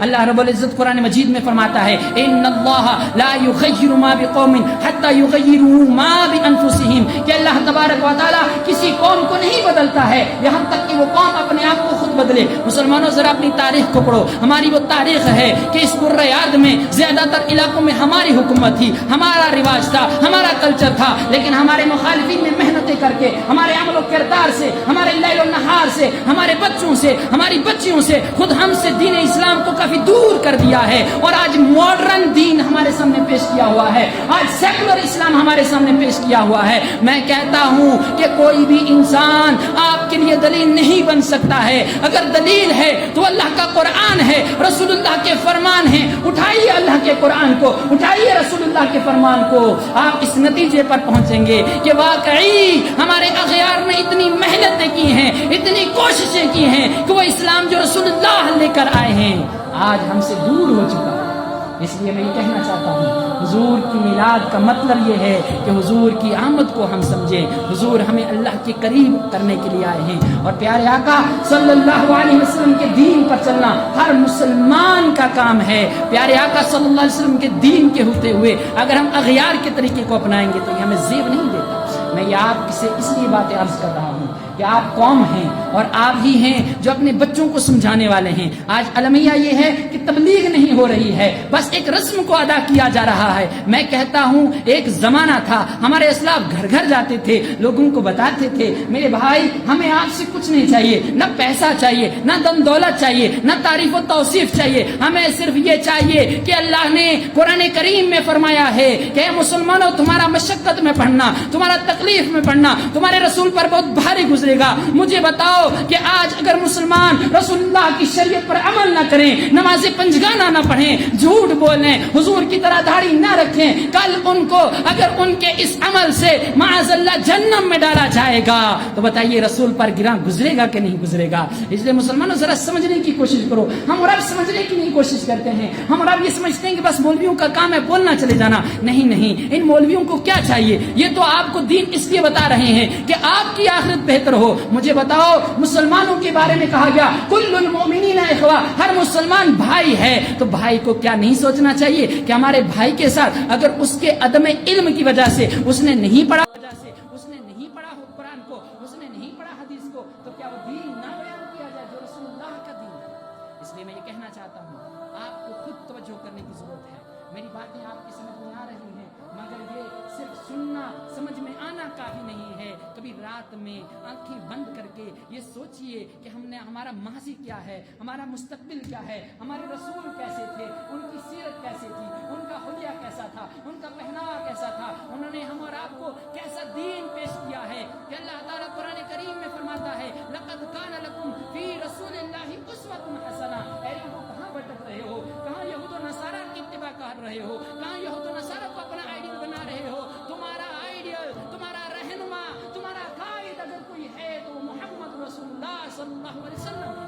اللہ رب العزت قرآن مجید میں فرماتا ہے ان اللہ لا یغیر ما بقوم حتی یغیروا ما بانفسہم، کہ اللہ تبارک و تعالی کسی قوم کو نہیں بدلتا ہے یہاں تک کہ وہ قوم اپنے آپ کو خود بدلے۔ مسلمانوں ذرا اپنی تاریخ کو پڑھو، ہماری وہ تاریخ ہے کہ اس قرۂ ارض میں زیادہ تر علاقوں میں ہماری حکومت تھی، ہمارا رواج تھا، ہمارا کلچر تھا، لیکن ہمارے مخالفین نے محنتیں کر کے ہمارے عمل و کردار سے، ہمارے لیل و نہار سے، ہمارے بچوں سے، ہماری بچیوں سے خود ہم سے دین اسلام کو کافی دور کر دیا ہے، اور آج ماڈرن دین ہمارے سامنے پیش کیا ہوا ہے، آج سیکولر اسلام ہمارے سامنے پیش کیا ہوا ہے۔ میں کہتا ہوں کہ کوئی بھی انسان آپ کے لیے دلیل نہیں بن سکتا ہے، اگر دلیل ہے تو اللہ کا قرآن ہے، رسول اللہ کے فرمان ہیں، اٹھائیے اللہ کے قرآن کو، اٹھائیے رسول اللہ کے فرمان کو، آپ اس نتیجے پر پہنچیں گے کہ واقعی ہمارے اغیار نے اتنی محنتیں کی ہیں، اتنی کوششیں کی ہیں کہ وہ اسلام جو رسول اللہ لے کر آئے ہیں آج ہم سے دور ہو چکا ہے۔ اس لیے میں یہ کہنا چاہتا ہوں حضور کی میلاد کا مطلب یہ ہے کہ حضور کی آمد کو ہم سمجھیں، حضور ہمیں اللہ کے قریب کرنے کے لیے آئے ہیں، اور پیارے آقا صلی اللہ علیہ وسلم کے دین پر چلنا ہر مسلمان کا کام ہے۔ پیارے آقا صلی اللہ علیہ وسلم کے دین کے ہوتے ہوئے اگر ہم اغیار کے طریقے کو اپنائیں گے تو یہ ہمیں زیب نہیں دیتا۔ میں یہ آپ سے اس لیے باتیں عرض کر رہا ہوں کہ آپ قوم ہیں اور آپ ہی ہیں جو اپنے بچوں کو سمجھانے والے ہیں۔ آج المیہ یہ ہے کہ تبلیغ نہیں ہو رہی ہے، بس ایک رسم کو ادا کیا جا رہا ہے۔ میں کہتا ہوں ایک زمانہ تھا ہمارے اسلاف گھر گھر جاتے تھے، لوگوں کو بتاتے تھے میرے بھائی ہمیں آپ سے کچھ نہیں چاہیے، نہ پیسہ چاہیے، نہ دن دولت چاہیے، نہ تعریف و توصیف چاہیے، ہمیں صرف یہ چاہیے کہ اللہ نے قرآن کریم میں فرمایا ہے کہ اے مسلمانوں تمہارا مشقت میں پڑھنا، تمہارا تکلیف میں پڑھنا تمہارے رسول پر بہت بھاری گزرے گا۔ مجھے بتاؤ کہ آج اگر مسلمان رسول اللہ کی شریعت پر عمل نہ کریں، نماز پنجگانہ نہ پڑھیں، جھوٹ بولیں، حضور کی طرح داڑھی نہ رکھیں، کل ان کو اگر ان کے اس عمل سے معاذ اللہ جہنم میں ڈالا جائے گا تو بتائیے رسول پر گراں گزرے گا کہ نہیں گزرے گا؟ اس لیے مسلمانوں ذرا سمجھنے کی کوشش کرو۔ ہم رب سمجھنے کی نہیں کوشش کرتے ہیں، ہم رب یہ سمجھتے ہیں کہ بس مولویوں کا کام ہے بولنا چلے جانا۔ نہیں نہیں، ان مولویوں کو کیا چاہیے؟ یہ تو آپ کو دین اس لیے بتا رہے ہیں کہ آپ کی آخرت بہتر ہو۔ مجھے بتاؤ مسلمانوں کے بارے میں کہا گیا کل المؤمنین اخوہ، ہر مسلمان بھائی ہے، تو بھائی کو کیا نہیں سوچنا چاہیے کہ ہمارے بھائی کے ساتھ اگر اس کے عدم علم کی وجہ سے اس نے نہیں پڑھا قرآن کو، اس نے نہیں پڑھا حدیث کو، تو کیا وہ دین نہ بیان کیا جائے جو رسول اللہ کا دین ہے؟ اس لیے میں یہ کہنا چاہتا ہوں آپ کو خود توجہ کرنے کی ضرورت ہے۔ میری باتیں آپ کی سمجھ میں آ رہی ہیں، مگر یہ صرف سننا سمجھ میں آنا کافی نہیں ہے۔ کبھی رات میں آنکھیں بند کر کے یہ سوچئے کہ ہمارا ماضی کیا ہے، ہمارا مستقبل کیا ہے، ہمارے رسول کیسے تھے، ان کی سیرت کیسے تھی، ان کا حلیہ کیسا تھا، ان کا پہناوا کیسا تھا، انہوں نے ہم اور آپ کو کیسا دین پیش کیا ہے۔ کہ اللہ تعالیٰ قرآن کریم میں فرماتا ہے لقد کان لکم فی رسول اللہ اسوۃ حسنہ۔ اے لوگوں کہاں بھٹک رہے ہو، کہاں یہود و نصارہ کی اتباع کر رہے ہو، کہاں یہود و نصارہ کو اپنا آئیڈیل بنا رہے ہو؟ تمہارا آئیڈیل، تمہارا رہنما، تمہارا قائد اگر کوئی ہے تو محمد رسول اللہ صلی اللہ علیہ وسلم۔